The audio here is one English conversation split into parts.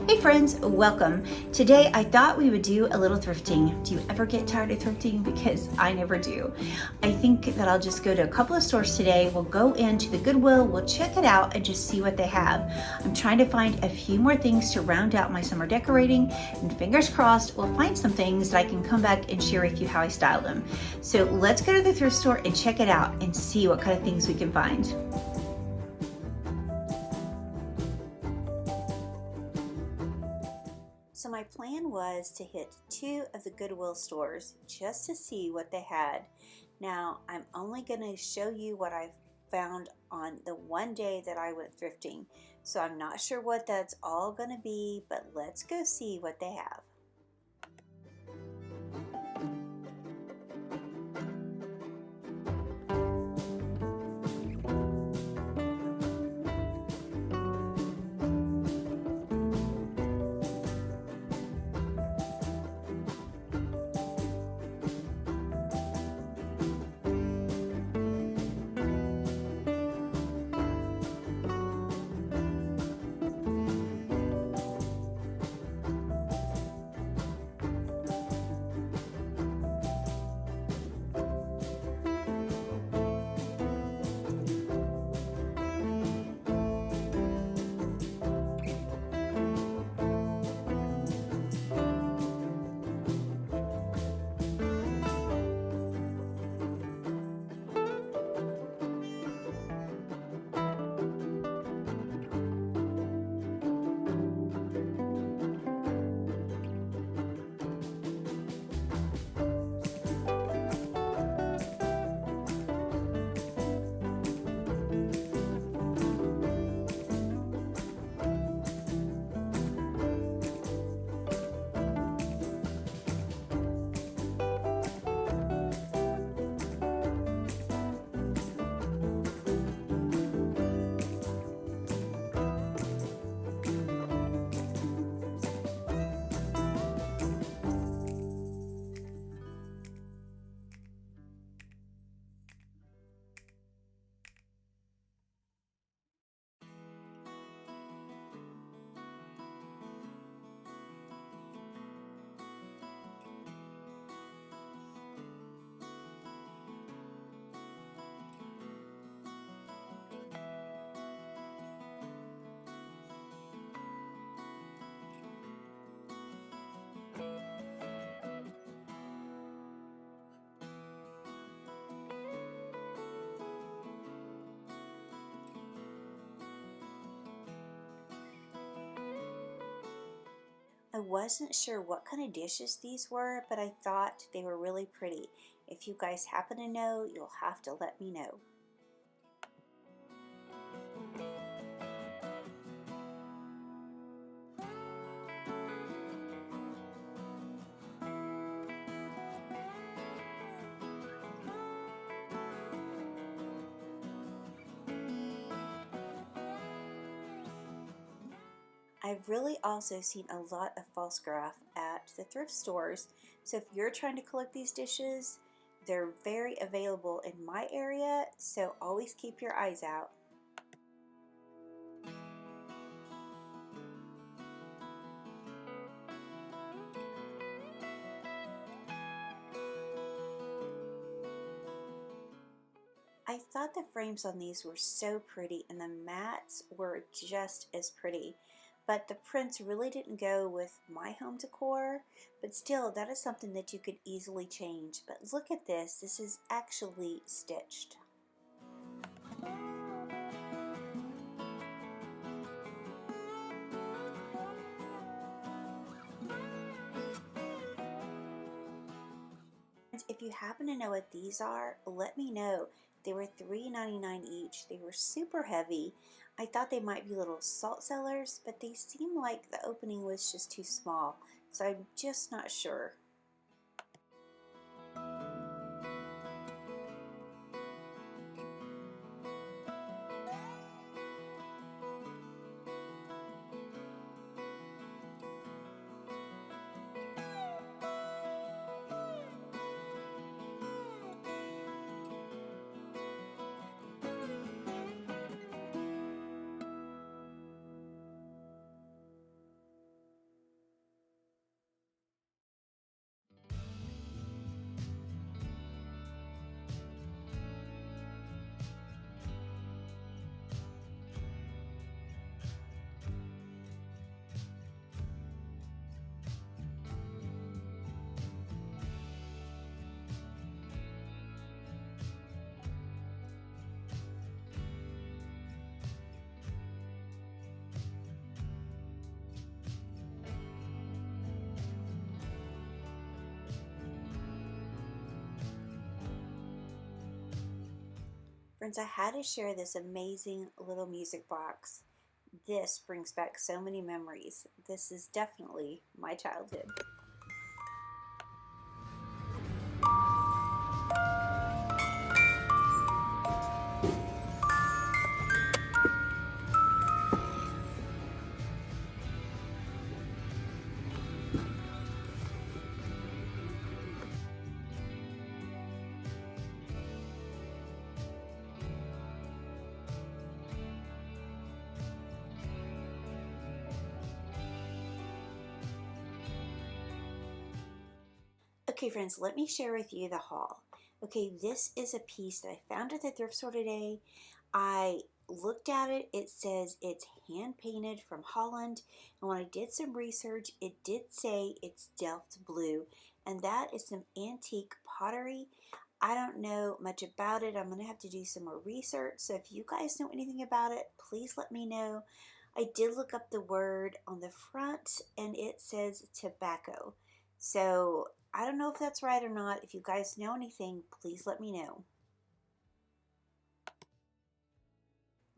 Hey friends, welcome. Today I thought we would do a little thrifting. Do you ever get tired of thrifting? Because I never do. I think that I'll just go to a couple of stores today. We'll go into the Goodwill, we'll check it out and just see what they have. I'm trying to find a few more things to round out my summer decorating, and fingers crossed we'll find some things that I can come back and share with you how I style them. So let's go to the thrift store and check it out and see what kind of things we can find. So my plan was to hit 2 of the Goodwill stores just to see what they had. Now I'm only going to show you what I found on the one day that I went thrifting. So I'm not sure what that's all going to be, but let's go see what they have. I wasn't sure what kind of dishes these were, but I thought they were really pretty. If you guys happen to know, you'll have to let me know. I've really also seen a lot of false graph at the thrift stores, so if you're trying to collect these dishes, they're very available in my area, so always keep your eyes out. I thought the frames on these were so pretty and the mats were just as pretty, but the prints really didn't go with my home decor, but still that is something that you could easily change. But look at this, this is actually stitched. If you happen to know what these are, let me know. They were $3.99 each. They were super heavy. I thought they might be little salt cellars, but they seem like the opening was just too small, so I'm just not sure. Friends, I had to share this amazing little music box. This brings back so many memories. This is definitely my childhood. Okay, friends, let me share with you the haul. Okay, this is a piece that I found at the thrift store today. I looked at it. It says it's hand painted from Holland. And when I did some research, it did say it's Delft blue. And that is some antique pottery. I don't know much about it. I'm going to have to do some more research. So if you guys know anything about it, please let me know. I did look up the word on the front and it says tobacco. So I don't know if that's right or not. If you guys know anything, please let me know.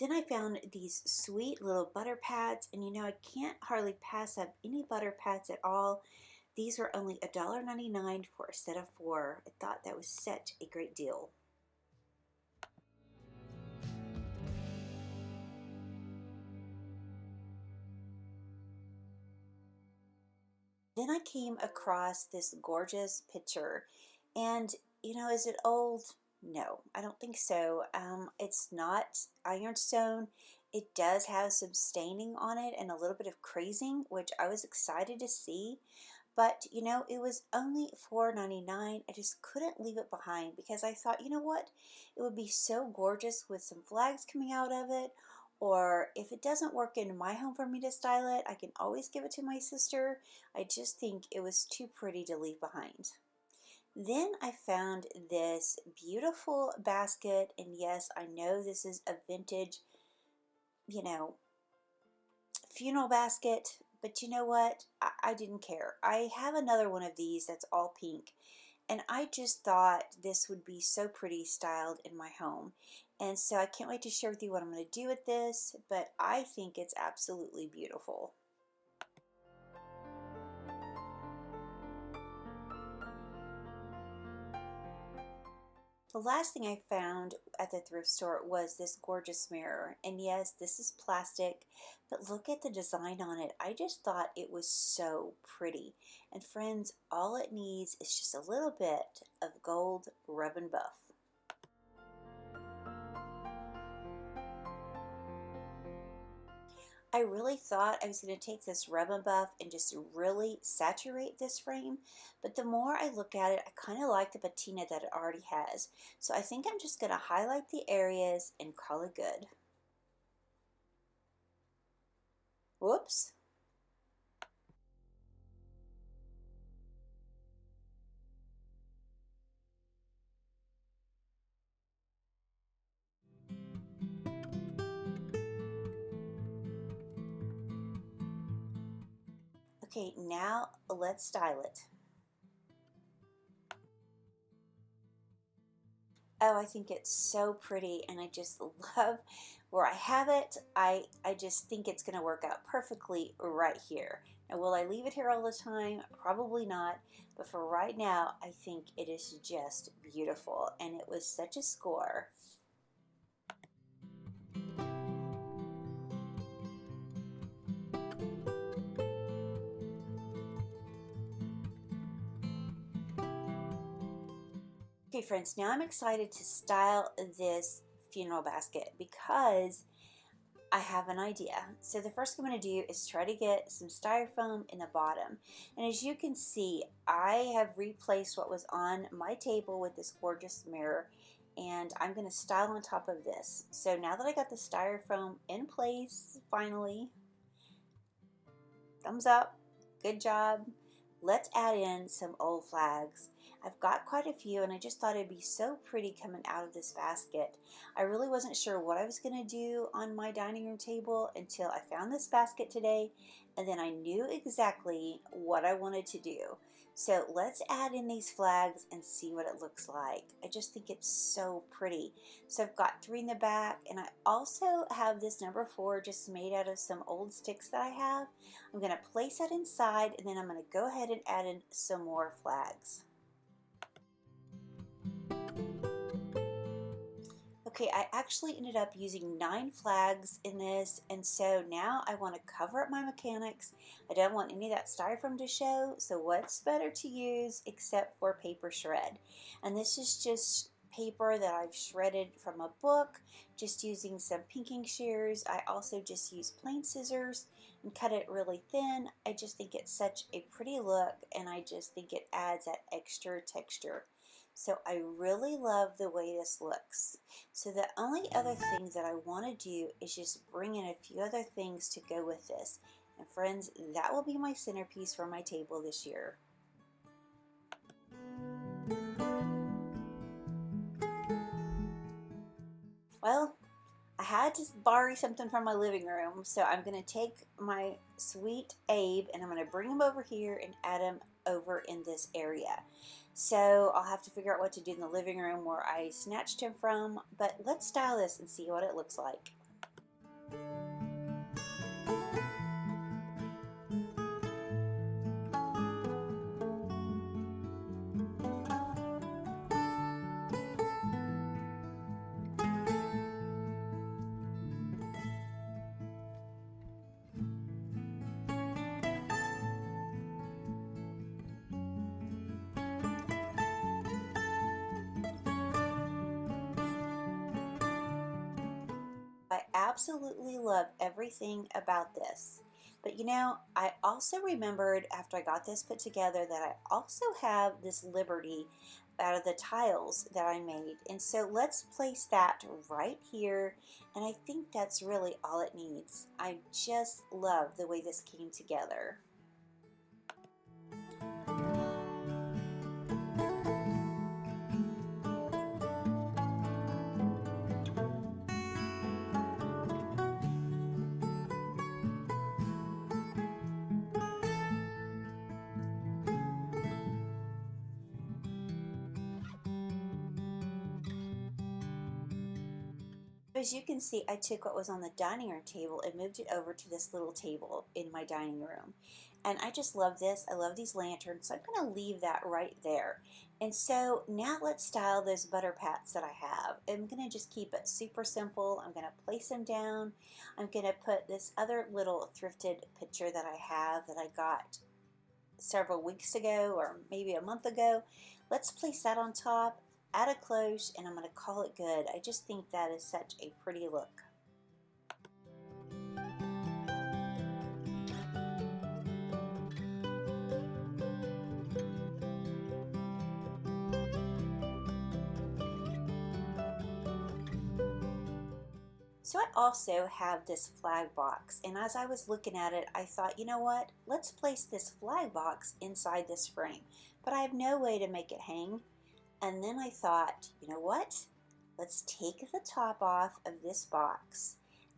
Then I found these sweet little butter pads, and you know, I can't hardly pass up any butter pads at all. These were only $1.99 for a set of 4. I thought that was such a great deal. Then I came across this gorgeous picture, and you know, is it old? No, I don't think so. It's not ironstone. It does have some staining on it and a little bit of crazing, which I was excited to see. But you know, it was only $4.99. I just couldn't leave it behind because I thought, you know what? It would be so gorgeous with some flags coming out of it. Or if it doesn't work in my home for me to style it, I can always give it to my sister. I just think it was too pretty to leave behind. Then I found this beautiful basket, and yes, I know this is a vintage, you know, funeral basket, but you know what? I didn't care. I have another one of these that's all pink, and I just thought this would be so pretty styled in my home. And so I can't wait to share with you what I'm going to do with this, but I think it's absolutely beautiful. The last thing I found at the thrift store was this gorgeous mirror. And yes, this is plastic, but look at the design on it. I just thought it was so pretty. And friends, all it needs is just a little bit of gold rub and buff. I really thought I was going to take this rub and buff and just really saturate this frame, but the more I look at it, I kind of like the patina that it already has. So I think I'm just going to highlight the areas and call it good. Whoops. Okay, now let's style it. Oh, I think it's so pretty, and I just love where I have it. I just think it's going to work out perfectly right here. Now, will I leave it here all the time? Probably not, but for right now, I think it is just beautiful, and it was such a score. Okay, friends, now I'm excited to style this funeral basket because I have an idea. So the first thing I'm going to do is try to get some styrofoam in the bottom. And as you can see, I have replaced what was on my table with this gorgeous mirror, and I'm going to style on top of this. So now that I got the styrofoam in place, finally, thumbs up, good job. Let's add in some old flags. I've got quite a few, and I just thought it'd be so pretty coming out of this basket. I really wasn't sure what I was going to do on my dining room table until I found this basket today, and then I knew exactly what I wanted to do. So let's add in these flags and see what it looks like. I just think it's so pretty. So I've got 3 in the back, and I also have this number 4 just made out of some old sticks that I have. I'm going to place that inside, and then I'm going to go ahead and add in some more flags. Okay, I actually ended up using 9 flags in this, and so now I want to cover up my mechanics. I don't want any of that styrofoam to show, so what's better to use except for paper shred? And this is just paper that I've shredded from a book, just using some pinking shears. I also just use plain scissors and cut it really thin. I just think it's such a pretty look, and I just think it adds that extra texture. So I really love the way this looks. So the only other thing that I want to do is just bring in a few other things to go with this. And friends, that will be my centerpiece for my table this year. Well, I had to borrow something from my living room, so I'm going to take my sweet Abe and I'm going to bring him over here and add him over in this area. So I'll have to figure out what to do in the living room where I snatched him from, but let's style this and see what it looks like. I absolutely love everything about this. But you know, I also remembered after I got this put together that I also have this Liberty out of the tiles that I made. And so let's place that right here. And I think that's really all it needs. I just love the way this came together. As you can see, I took what was on the dining room table and moved it over to this little table in my dining room. And I just love this. I love these lanterns, so I'm going to leave that right there. And so now let's style those butter pats that I have. I'm going to just keep it super simple. I'm going to place them down. I'm going to put this other little thrifted picture that I have that I got several weeks ago or maybe a month ago. Let's place that on top. Add a cloche, and I'm going to call it good. I just think that is such a pretty look. So I also have this flag box, and as I was looking at it, I thought, you know what? Let's place this flag box inside this frame. But I have no way to make it hang. And then I thought, you know what? Let's take the top off of this box.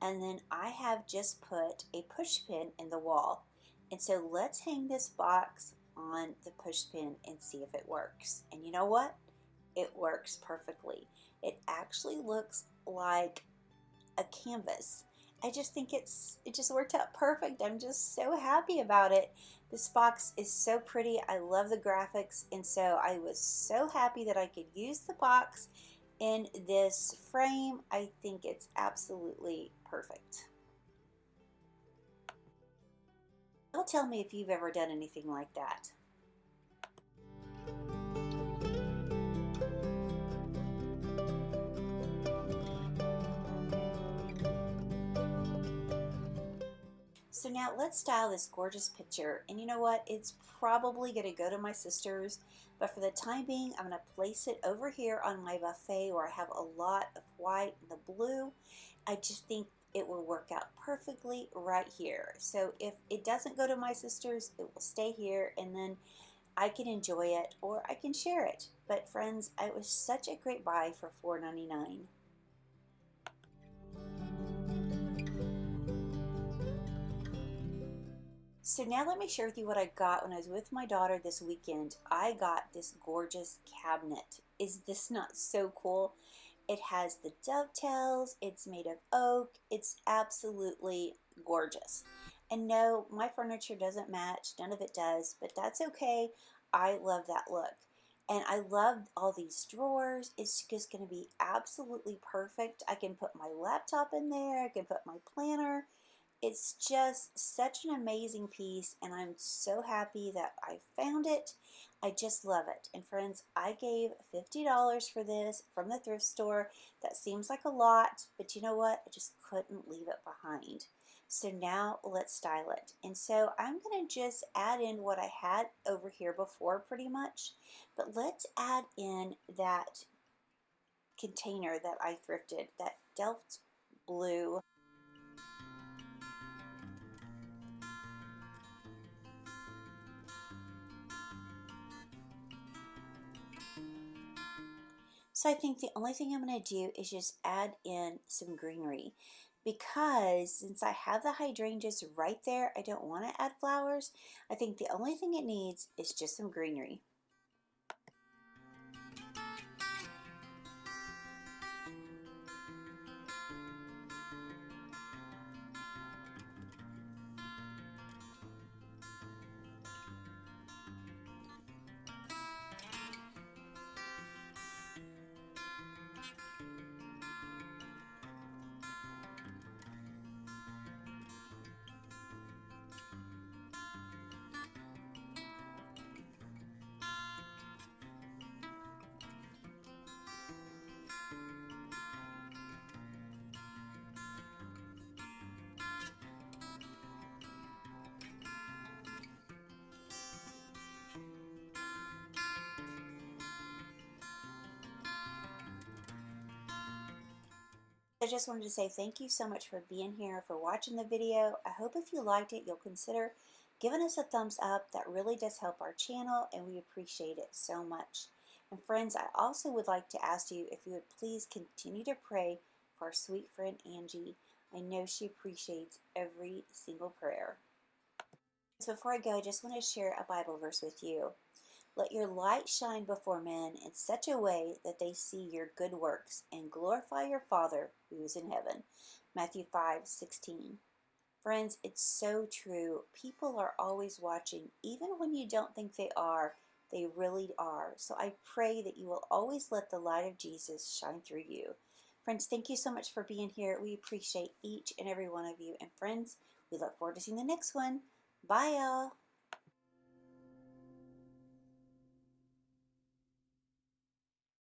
And then I have just put a push pin in the wall. And so let's hang this box on the push pin and see if it works. And you know what? It works perfectly. It actually looks like a canvas. I just think it just worked out perfect. I'm just so happy about it. This box is so pretty. I love the graphics, and so I was so happy that I could use the box in this frame. I think it's absolutely perfect. Don't tell me if you've ever done anything like that. So now let's style this gorgeous picture, and you know what, it's probably going to go to my sister's, but for the time being I'm going to place it over here on my buffet where I have a lot of white and the blue. I just think it will work out perfectly right here. So if it doesn't go to my sister's, it will stay here, and then I can enjoy it or I can share it. But friends, it was such a great buy for $4.99. So now let me share with you what I got when I was with my daughter this weekend. I got this gorgeous cabinet. Is this not so cool? It has the dovetails, it's made of oak, it's absolutely gorgeous. And no, my furniture doesn't match, none of it does, but that's okay. I love that look. And I love all these drawers. It's just going to be absolutely perfect. I can put my laptop in there, I can put my planner. It's just such an amazing piece, and I'm so happy that I found it. I just love it. And friends, I gave $50 for this from the thrift store. That seems like a lot, but you know what? I just couldn't leave it behind. So now let's style it. And so I'm going to just add in what I had over here before pretty much, but let's add in that container that I thrifted, that Delft blue. So I think the only thing I'm going to do is just add in some greenery, because since I have the hydrangeas right there, I don't want to add flowers. I think the only thing it needs is just some greenery. I just wanted to say thank you so much for being here, for watching the video. I hope if you liked it, you'll consider giving us a thumbs up. That really does help our channel, and we appreciate it so much. And friends, I also would like to ask you if you would please continue to pray for our sweet friend Angie. I know she appreciates every single prayer. So before I go, I just want to share a Bible verse with you. Let your light shine before men in such a way that they see your good works and glorify your Father who is in heaven. Matthew 5:16. Friends, it's so true. People are always watching. Even when you don't think they are, they really are. So I pray that you will always let the light of Jesus shine through you. Friends, thank you so much for being here. We appreciate each and every one of you. And friends, we look forward to seeing the next one. Bye, y'all.